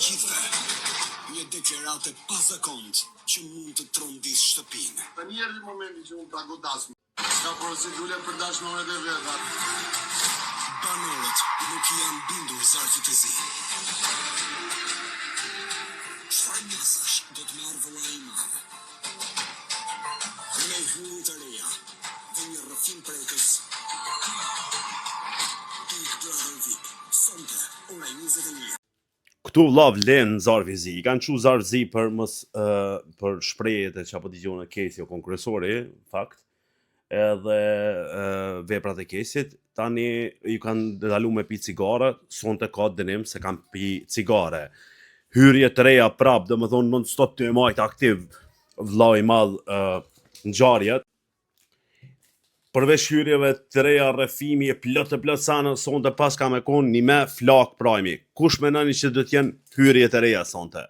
gjithëve. Një deklarate pazakont që mund të trondis shtëpinë. Tani erdhi momenti që unë ta godas. Ka procedure për dashnorët e veta. Banorët nuk janë bindur zarfit e zi. Çfarë njohësh do të marrë vëllai i madh. Me hyrje të reja dhe një rrëfim prekës. Big Brother VIP, sonte, ora 21. Këtu vllav len zarfi zi, i kanë çu zarf zi për shprehjet e çapo dëgjon në Kesi o konkurresori, fakt. Edhe veprat e Kesit, tani ju kanë ndalu me pi cigare, sonte ka dënim se kanë pi cigare. Hyrje të reja prap, domethënë non-stop të majt aktiv vllai i madh ngjarjet. Përveç hyrjeve të reja rrëfimi e plot sanë, sonte pas ka me kon një me flak prajmi. Kush menoni që do të jenë hyrje të reja sonte?